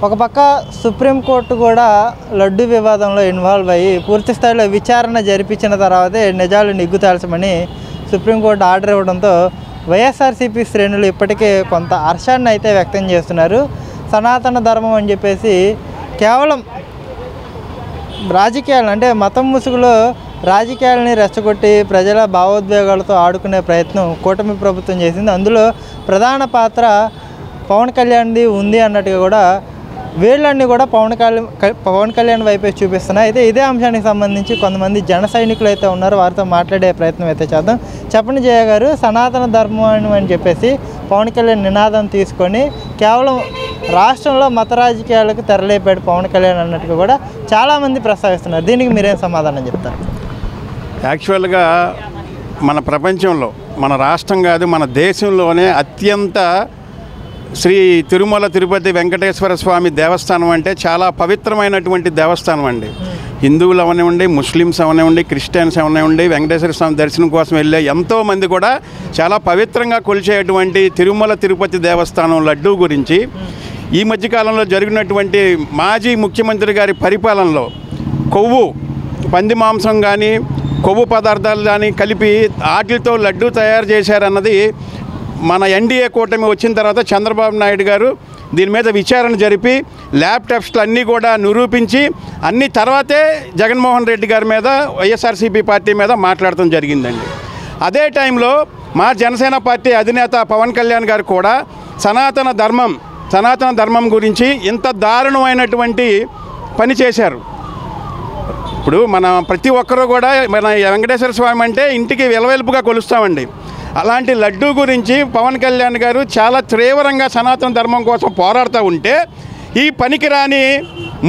ఒక పక్క సుప్రీంకోర్టు కూడా లడ్డు వివాదంలో ఇన్వాల్వ్ అయ్యి పూర్తి స్థాయిలో విచారణ జరిపించిన తర్వాతే నిజాలు నిగ్గు తేల్చమని సుప్రీంకోర్టు ఆర్డర్ ఇవ్వడంతో వైఎస్ఆర్సీపీ శ్రేణులు ఇప్పటికే కొంత హర్షాన్ని అయితే వ్యక్తం చేస్తున్నారు. సనాతన ధర్మం అని చెప్పేసి కేవలం రాజకీయాలు అంటే మతం ముసుగులో రాజకీయాలని రెచ్చగొట్టి ప్రజల భావోద్వేగాలతో ఆడుకునే ప్రయత్నం కూటమి ప్రభుత్వం చేసింది. అందులో ప్రధాన పాత్ర పవన్ కళ్యాణ్ది ఉంది అన్నట్టుగా కూడా వీళ్ళన్నీ కూడా పవన్ కళ్యాణ్ వైపే చూపిస్తున్నాయి. అయితే ఇదే అంశానికి సంబంధించి కొంతమంది జన సైనికులు అయితే ఉన్నారు, వారితో మాట్లాడే ప్రయత్నం అయితే చేద్దాం. చెప్పండి జయ గారు, సనాతన ధర్మం అని చెప్పేసి పవన్ కళ్యాణ్ నినాదం తీసుకొని కేవలం రాష్ట్రంలో మత రాజకీయాలకు తెరలేపాడు పవన్ కళ్యాణ్ అన్నట్టుగా కూడా చాలామంది ప్రస్తావిస్తున్నారు. దీనికి మీరేం సమాధానం చెప్తారు? యాక్చువల్గా మన ప్రపంచంలో, మన రాష్ట్రం కాదు మన దేశంలోనే అత్యంత శ్రీ తిరుమల తిరుపతి వెంకటేశ్వర స్వామి దేవస్థానం అంటే చాలా పవిత్రమైనటువంటి దేవస్థానం అండి. హిందువులు అవనివ్వండి, ముస్లిమ్స్ అవనివ్వండి, క్రిస్టియన్స్ అవనివ్వండి, వెంకటేశ్వర స్వామి దర్శనం కోసం వెళ్ళే ఎంతోమంది కూడా చాలా పవిత్రంగా కొలిచేటువంటి తిరుమల తిరుపతి దేవస్థానం లడ్డూ గురించి ఈ మధ్యకాలంలో జరిగినటువంటి మాజీ ముఖ్యమంత్రి గారి పరిపాలనలో కొవ్వు, పంది మాంసం కానీ కొవ్వు పదార్థాలు కానీ కలిపి వాటితో లడ్డూ తయారు చేశారన్నది మన ఎన్డీఏ కూటమి వచ్చిన తర్వాత చంద్రబాబు నాయుడు గారు దీని మీద విచారణ జరిపి ల్యాబ్ టెస్ట్లు అన్నీ కూడా నిరూపించి అన్ని తర్వాతే జగన్మోహన్ రెడ్డి గారి మీద వైఎస్ఆర్సీపీ పార్టీ మీద మాట్లాడటం జరిగిందండి. అదే టైంలో మా జనసేన పార్టీ అధినేత పవన్ కళ్యాణ్ గారు కూడా సనాతన ధర్మం గురించి ఇంత దారుణమైనటువంటి పని చేశారు. ఇప్పుడు మన ప్రతి ఒక్కరూ కూడా మన వెంకటేశ్వర స్వామి అంటే ఇంటికి వెలవెలుపుగా కొలుస్తామండి. అలాంటి లడ్డూ గురించి పవన్ కళ్యాణ్ గారు చాలా తీవ్రంగా సనాతన ధర్మం కోసం పోరాడుతూ ఉంటే ఈ పనికిరాని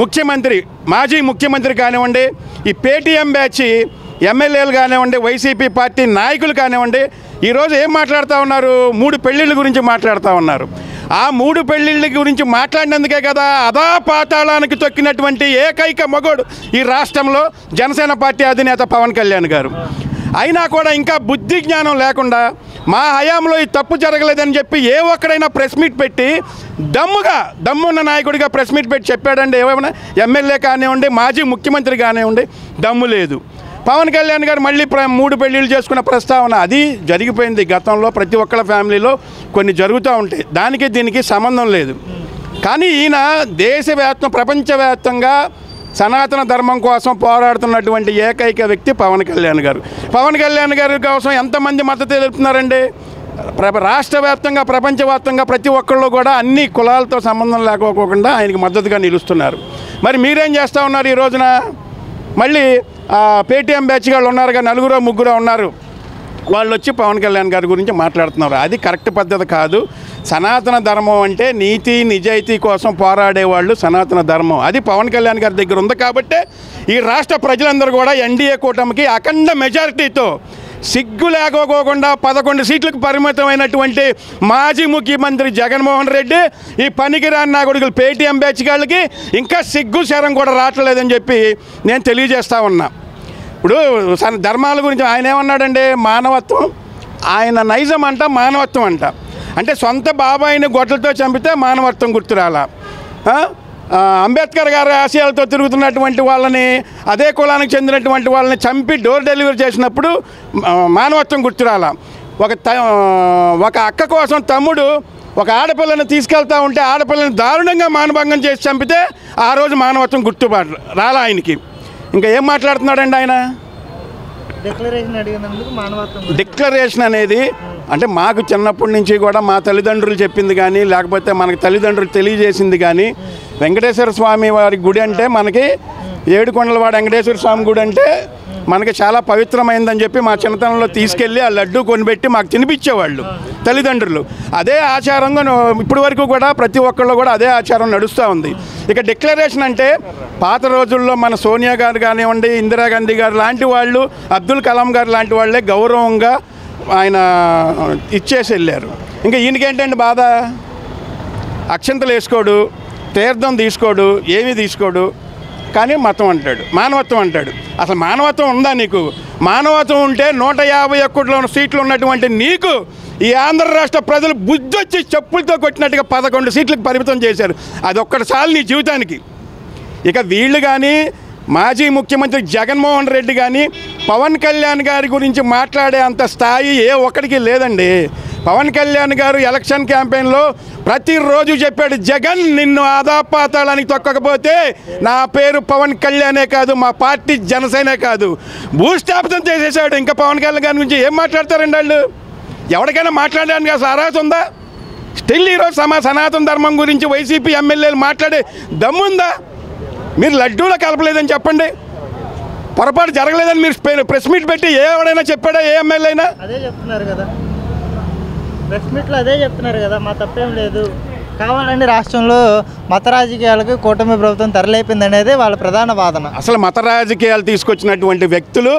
ముఖ్యమంత్రి, మాజీ ముఖ్యమంత్రి కానివ్వండి, ఈ పేటీఎం బ్యాచ్ ఎమ్మెల్యేలు కానివ్వండి, వైసీపీ పార్టీ నాయకులు కానివ్వండి, ఈరోజు ఏం మాట్లాడుతూ ఉన్నారు? 3 పెళ్ళిళ్ళ గురించి మాట్లాడుతూ ఉన్నారు. ఆ 3 పెళ్ళిళ్ళ గురించి మాట్లాడినందుకే కదా అధాపాతాళానికి తొక్కినటువంటి ఏకైక మగోడు ఈ రాష్ట్రంలో జనసేన పార్టీ అధినేత పవన్ కళ్యాణ్ గారు. అయినా కూడా ఇంకా బుద్ధి జ్ఞానం లేకుండా మా హయాంలో ఈ తప్పు జరగలేదని చెప్పి ఏ ఒక్కడైనా ప్రెస్ మీట్ పెట్టి దమ్మున్న నాయకుడిగా ప్రెస్ మీట్ పెట్టి చెప్పాడండి? ఏమైనా ఎమ్మెల్యే కానివ్వండి, మాజీ ముఖ్యమంత్రి కానివ్వండి, దమ్ము లేదు. పవన్ కళ్యాణ్ గారు మళ్ళీ 3 పెళ్ళిళ్ళు చేసుకున్న ప్రస్తావన అది జరిగిపోయింది. గతంలో ప్రతి ఒక్కళ్ళ ఫ్యామిలీలో కొన్ని జరుగుతూ ఉంటాయి, దానికి దీనికి సంబంధం లేదు. కానీ ఈయన ప్రపంచవ్యాప్తంగా సనాతన ధర్మం కోసం పోరాడుతున్నటువంటి ఏకైక వ్యక్తి పవన్ కళ్యాణ్ గారు. పవన్ కళ్యాణ్ గారి కోసం ఎంతమంది మద్దతు తెలుపుతున్నారండి? రాష్ట్ర వ్యాప్తంగా, ప్రపంచవ్యాప్తంగా ప్రతి ఒక్కళ్ళు కూడా అన్ని కులాలతో సంబంధం లేకపోకుండా ఆయనకి మద్దతుగా నిలుస్తున్నారు. మరి మీరేం చేస్తూ ఉన్నారు? ఈ రోజున మళ్ళీ పేటీఎం బ్యాచ్ వాళ్ళు ఉన్నారుగా, 4-3 ఉన్నారు, వాళ్ళు వచ్చి పవన్ కళ్యాణ్ గారి గురించి మాట్లాడుతున్నారు. అది కరెక్ట్ పద్ధతి కాదు. సనాతన ధర్మం అంటే నీతి నిజాయితీ కోసం పోరాడేవాళ్ళు సనాతన ధర్మం. అది పవన్ కళ్యాణ్ గారి దగ్గర ఉంది కాబట్టి ఈ రాష్ట్ర ప్రజలందరూ కూడా ఎన్డీఏ కూటమికి అఖండ మెజారిటీతో సిగ్గు లేకపోకుండా 11 సీట్లకు పరిమితమైనటువంటి మాజీ ముఖ్యమంత్రి జగన్మోహన్ రెడ్డి ఈ పనికిరాని నాయకుడికి పేటీఎం బ్యాచ్ గాళ్ళకి ఇంకా సిగ్గు శరం కూడా రావట్లేదని చెప్పి నేను తెలియజేస్తా ఉన్నా. ఇప్పుడు ధర్మాల గురించి ఆయన ఏమన్నాడండి? మానవత్వం, ఆయన నైజం అంట, మానవత్వం అంట. అంటే సొంత బాబాయిని గొడ్లతో చంపితే మానవత్వం గుర్తురాలా? అంబేద్కర్ గారి ఆశయాలతో తిరుగుతున్నటువంటి వాళ్ళని, అదే కులానికి చెందినటువంటి వాళ్ళని చంపి డోర్ డెలివరీ చేసినప్పుడు మానవత్వం గుర్తురాలా? ఒక అక్క కోసం తమ్ముడు ఒక ఆడపిల్లని తీసుకెళ్తా ఉంటే ఆడపిల్లని దారుణంగా మానభంగం చేసి చంపితే ఆ రోజు మానవత్వం గుర్తుబాటు రాలా ఆయనకి. ఇంకా ఏం మాట్లాడుతున్నాడండి ఆయన? డిక్లరేషన్ అనేది అంటే మాకు చిన్నప్పటి నుంచి కూడా మా తల్లిదండ్రులు చెప్పింది కానీ, లేకపోతే మనకి తల్లిదండ్రులు తెలియజేసింది కానీ, వెంకటేశ్వర స్వామి వారి గుడి అంటే మనకి ఏడుకొండలవాడ వెంకటేశ్వర స్వామి గుడి అంటే మనకి చాలా పవిత్రమైందని చెప్పి మా చిన్నతనంలో తీసుకెళ్ళి ఆ లడ్డు కొనిపెట్టి మాకు తినిపించేవాళ్ళు తల్లిదండ్రులు. అదే ఆచారంగా ఇప్పటి వరకు కూడా ప్రతి ఒక్కళ్ళు కూడా అదే ఆచారం నడుస్తూ ఉంది. ఇక డిక్లరేషన్ అంటే పాత రోజుల్లో మన సోనియా గారు కానివ్వండి, ఇందిరాగాంధీ గారు లాంటి వాళ్ళు, అబ్దుల్ కలాం గారు లాంటి వాళ్ళే గౌరవంగా ఆయన ఇచ్చేసి వెళ్ళారు. ఇంకా ఈయనకేంటండి బాధ? అక్షంతలు వేసుకోడు, తీర్థం తీసుకోడు, ఏమీ తీసుకోడు, కానీ మతం అంటాడు, మానవత్వం అంటాడు. అసలు మానవత్వం ఉందా నీకు? మానవత్వం ఉంటే 151 సీట్లు ఉన్నటువంటి నీకు ఈ ఆంధ్ర రాష్ట్ర ప్రజలు బుద్ధి వచ్చి చెప్పులతో కొట్టినట్టుగా 11 సీట్లకు పరిమితం చేశారు. అది ఒక్కటి చాలు నీ జీవితానికి. ఇక వీళ్ళు కానీ మాజీ ముఖ్యమంత్రి జగన్మోహన్ రెడ్డి కానీ పవన్ కళ్యాణ్ గారి గురించి మాట్లాడే అంత స్థాయి ఏ ఒక్కడికి లేదండి. పవన్ కళ్యాణ్ గారు ఎలక్షన్ క్యాంపెయిన్లో ప్రతిరోజు చెప్పాడు, జగన్ నిన్ను ఆదాపాతాళానికి తొక్కకపోతే నా పేరు పవన్ కళ్యాణే కాదు, మా పార్టీ జనసేనే కాదు, భూస్థాపితం చేసేసాడు. ఇంకా పవన్ కళ్యాణ్ గారి గురించి ఏం మాట్లాడతారండి వాళ్ళు? ఎవరికైనా మాట్లాడడానికి అసలు అర్హత ఉందా? స్టిల్ ఈరోజు సనాతన ధర్మం గురించి వైసీపీ ఎమ్మెల్యేలు మాట్లాడే దమ్ముందా? మీరు లడ్డూలో కలపలేదని చెప్పండి, పొరపాటు జరగలేదని మీరు ప్రెస్ మీట్ పెట్టి ఎవడైనా చెప్పాడా? ఏ ఎమ్మెల్యే అయినా అదే చెప్తున్నారు కదా, ప్రెస్ మీట్లో అదే చెప్తున్నారు కదా, మా తప్పేం లేదు, కావాలండి రాష్ట్రంలో మత రాజకీయాలకు కూటమి ప్రభుత్వం తెరలేపింది అనేది వాళ్ళ ప్రధాన వాదన. అసలు మత రాజకీయాలు తీసుకొచ్చినటువంటి వ్యక్తులు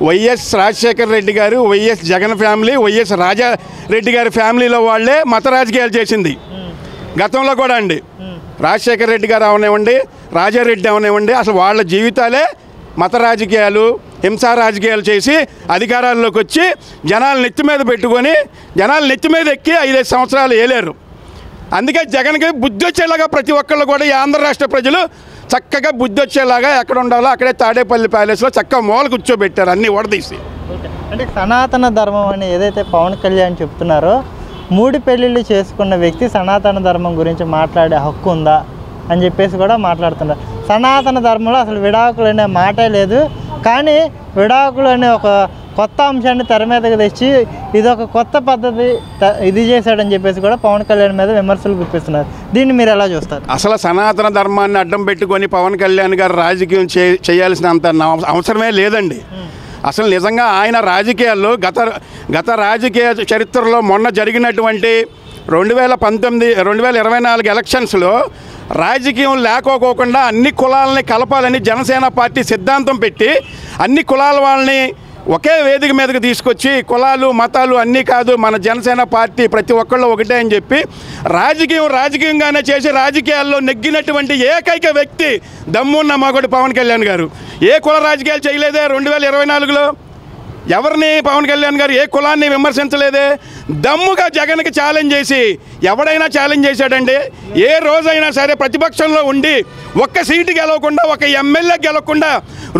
వైఎస్ రాజశేఖర రెడ్డి గారు, YS Jagan family, YS Rajareddy గారి ఫ్యామిలీలో వాళ్ళే మత రాజకీయాలు చేసింది. గతంలో కూడా అండి రాజశేఖర రెడ్డి గారు అవనివ్వండి, రాజారెడ్డి అవనివ్వండి, అసలు వాళ్ళ జీవితాలే మత రాజకీయాలు, హింసా రాజకీయాలు చేసి అధికారాల్లోకి వచ్చి జనాలు నెత్తి మీద పెట్టుకొని జనాలు నెత్తి మీద ఎక్కి 5 సంవత్సరాలు ఏలేరు. అందుకే జగన్కి బుద్ధి వచ్చేలాగా ప్రతి ఒక్కళ్ళు కూడా ఈ ఆంధ్ర రాష్ట్ర ప్రజలు చక్కగా బుద్ధి వచ్చేలాగా ఎక్కడ ఉండాలో అక్కడే తాడేపల్లి ప్యాలెస్లో చక్కగా మూల కూర్చోబెట్టారు అన్నీ ఓడదీసి. అంటే సనాతన ధర్మం అని ఏదైతే పవన్ కళ్యాణ్ చెప్తున్నారో, 3 పెళ్ళిళ్ళు చేసుకున్న వ్యక్తి సనాతన ధర్మం గురించి మాట్లాడే హక్కు ఉందా అని చెప్పేసి కూడా మాట్లాడుతున్నారు. సనాతన ధర్మంలో అసలు విడాకులు అనే మాటే లేదు, కానీ విడాకులు అనే ఒక కొత్త అంశాన్ని తెర మీదకి తెచ్చి ఇదొక కొత్త పద్ధతి ఇది చేశాడని చెప్పేసి కూడా పవన్ కళ్యాణ్ మీద విమర్శలు గుప్పిస్తున్నారు. దీన్ని మీరు ఎలా చూస్తారు? అసలు సనాతన ధర్మాన్ని అడ్డం పెట్టుకొని పవన్ కళ్యాణ్ గారు రాజకీయం చేయాల్సినంత అవసరమే లేదండి. అసలు నిజంగా ఆయన రాజకీయాల్లో గత రాజకీయ చరిత్రలో మొన్న జరిగినటువంటి 2024 ఎలక్షన్స్లో రాజకీయం లేకోకుండా అన్ని కులాలని కలపాలని జనసేన పార్టీ సిద్ధాంతం పెట్టి అన్ని కులాల వాళ్ళని ఒకే వేదిక మీదకి తీసుకొచ్చి కులాలు మతాలు అన్నీ కాదు, మన జనసేన పార్టీ ప్రతి ఒక్కళ్ళు ఒకటే అని చెప్పి రాజకీయంగానే చేసి రాజకీయాల్లో నెగ్గినటువంటి ఏకైక వ్యక్తి దమ్మున్న మగడు పవన్ కళ్యాణ్ గారు. ఏ కుల రాజకీయాలు చేయలేదే 2024లో. ఎవరిని పవన్ కళ్యాణ్ గారు ఏ కులాన్ని విమర్శించలేదే. దమ్ముగా జగన్కి ఛాలెంజ్ చేసి ఎవడైనా ఛాలెంజ్ చేశాడండి? ఏ రోజైనా సరే ప్రతిపక్షంలో ఉండి ఒక్క సీటు గెలవకుండా, ఒక ఎమ్మెల్యే గెలవకుండా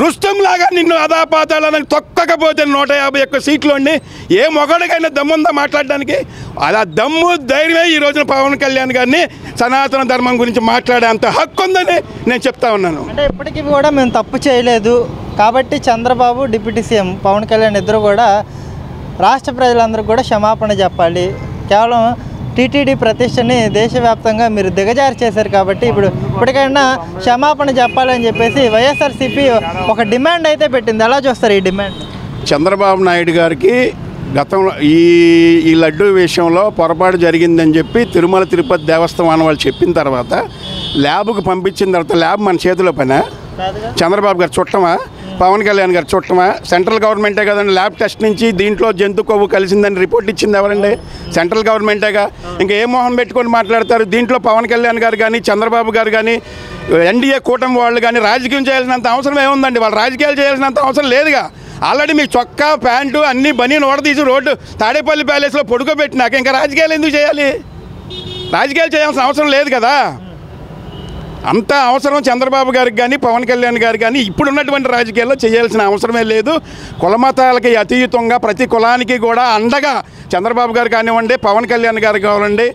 రుస్తంలాగా నిన్ను అదాపాతాలని తొక్కకపోతే 151 సీట్లు ఉండి ఏ మొగడికైనా దమ్ముందా మాట్లాడడానికి? అలా దమ్ము ధైర్యమే ఈ రోజున పవన్ కళ్యాణ్ గారిని సనాతన ధర్మం గురించి మాట్లాడే అంత హక్కు ఉందని నేను చెప్తా ఉన్నాను. అంటే ఇప్పటికీ కూడా మేము తప్పు చేయలేదు కాబట్టి చంద్రబాబు, డిప్యూటీ సీఎం పవన్ కళ్యాణ్ ఇద్దరు కూడా రాష్ట్ర ప్రజలందరూ కూడా క్షమాపణ చెప్పాలి, కేవలం టీటీడీ ప్రతిష్టని దేశవ్యాప్తంగా మీరు దిగజారు చేశారు కాబట్టి ఇప్పటికైనా క్షమాపణ చెప్పాలని చెప్పేసి వైఎస్ఆర్సీపీ ఒక డిమాండ్ అయితే పెట్టింది. ఎలా చూస్తారు ఈ డిమాండ్? చంద్రబాబు నాయుడు గారికి గతంలో ఈ లడ్డూ విషయంలో పొరపాటు జరిగిందని చెప్పి తిరుమల తిరుపతి దేవస్థానం వాళ్ళు చెప్పిన తర్వాత ల్యాబ్కు పంపించిన తర్వాత ల్యాబ్ మన చేతిలో పనా? చంద్రబాబు గారు చుట్టమా? పవన్ కళ్యాణ్ గారు చుట్టమా? సెంట్రల్ గవర్నమెంటే కదండి ల్యాబ్ టెస్ట్ నుంచి దీంట్లో జంతు కొవ్వు కలిసిందని రిపోర్ట్ ఇచ్చింది ఎవరండి? సెంట్రల్ గవర్నమెంటేగా. ఇంకా ఏ మోహన్ పెట్టుకొని మాట్లాడతారు? దీంట్లో పవన్ కళ్యాణ్ గారు కానీ చంద్రబాబు గారు కానీ ఎన్డీఏ కూటమి వాళ్ళు కానీ రాజకీయం చేయాల్సినంత అవసరం ఏముందండి? వాళ్ళు రాజకీయాలు చేయాల్సినంత అవసరం లేదుగా. ఆల్రెడీ మీ చొక్కా ప్యాంటు అన్నీ బనీని ఓడదీసి రోడ్డు తాడేపల్లి ప్యాలెస్లో పడుకోబెట్టినాక ఇంకా రాజకీయాలు ఎందుకు చేయాలి? రాజకీయాలు చేయాల్సిన అవసరం లేదు కదా. అంత అవసరం చంద్రబాబు గారికి కానీ పవన్ కళ్యాణ్ గారు కానీ ఇప్పుడున్నటువంటి రాజకీయాల్లో చేయాల్సిన అవసరమే లేదు. కులమతాలకి అతీతంగా ప్రతి కులానికి కూడా అండగా చంద్రబాబు గారు కానివ్వండి, పవన్ కళ్యాణ్ గారు కావాలండి,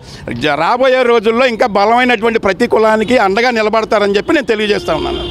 రాబోయే రోజుల్లో ఇంకా బలమైనటువంటి ప్రతి కులానికి అండగా నిలబడతారని చెప్పి నేను తెలియజేస్తా ఉన్నాను.